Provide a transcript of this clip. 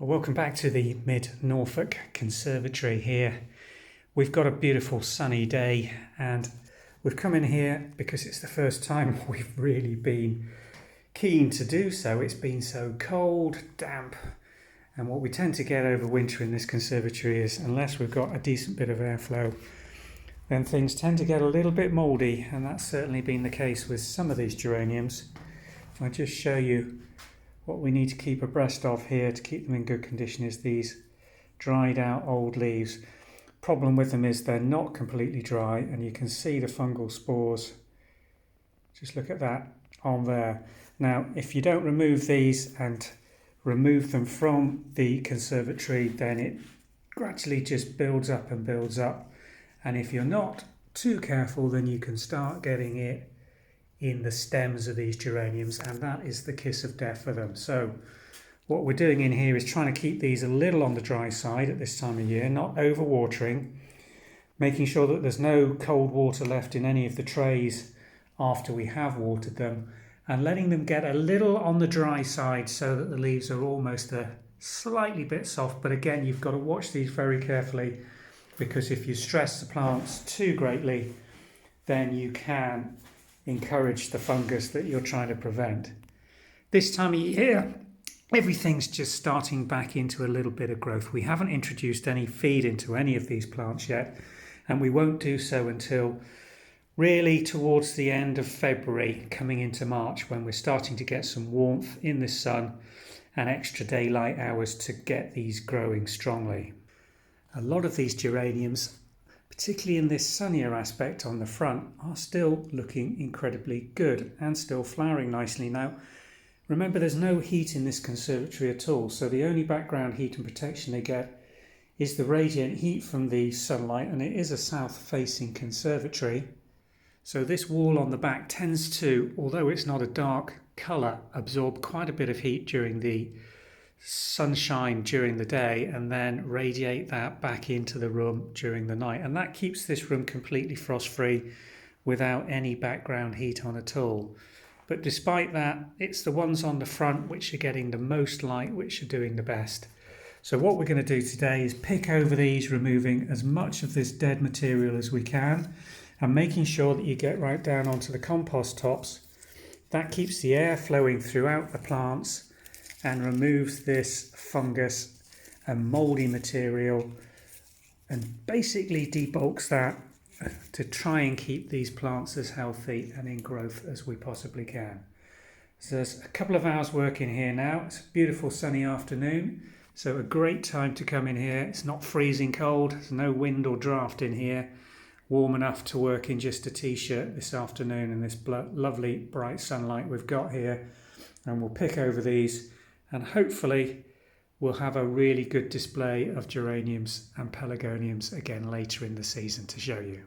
Well, welcome back to the mid-Norfolk Conservatory here. We've got a beautiful sunny day and we've come in here because it's the first time we've really been keen to do so. It's been so cold, damp, and what we tend to get over winter in this conservatory is, unless we've got a decent bit of airflow, then things tend to get a little bit mouldy, and that's certainly been the case with some of these geraniums. If I just show you what we need to keep abreast of here to keep them in good condition is these dried out old leaves. Problem with them is they're not completely dry, and you can see the fungal spores. Just look at that on there. Now, if you don't remove these and remove them from the conservatory, then it gradually just builds up and builds up. And if you're not too careful, then you can start getting it in the stems of these geraniums, and that is the kiss of death for them. So what we're doing in here is trying to keep these a little on the dry side at this time of year, not overwatering, making sure that there's no cold water left in any of the trays after we have watered them, and letting them get a little on the dry side so that the leaves are almost a slightly bit soft. But again, you've got to watch these very carefully, because if you stress the plants too greatly, then you can encourage the fungus that you're trying to prevent. This time of year, everything's just starting back into a little bit of growth. We haven't introduced any feed into any of these plants yet, and we won't do so until really towards the end of February, coming into March, when we're starting to get some warmth in the sun and extra daylight hours to get these growing strongly. A lot of these geraniums, particularly in this sunnier aspect on the front, are still looking incredibly good and still flowering nicely. Now, remember, there's no heat in this conservatory at all, so the only background heat and protection they get is the radiant heat from the sunlight, and it is a south-facing conservatory. So this wall on the back tends to, although it's not a dark colour, absorb quite a bit of heat during the sunshine during the day and then radiate that back into the room during the night, and that keeps this room completely frost free without any background heat on at all. But despite that, it's the ones on the front which are getting the most light which are doing the best. So what we're going to do today is pick over these, removing as much of this dead material as we can and making sure that you get right down onto the compost tops. That keeps the air flowing throughout the plants and removes this fungus and mouldy material and basically debulks that to try and keep these plants as healthy and in growth as we possibly can. So there's a couple of hours work in here now. It's a beautiful sunny afternoon, so a great time to come in here. It's not freezing cold, there's no wind or draft in here. Warm enough to work in just a t-shirt this afternoon in this lovely bright sunlight we've got here. And we'll pick over these, and hopefully we'll have a really good display of geraniums and pelargoniums again later in the season to show you.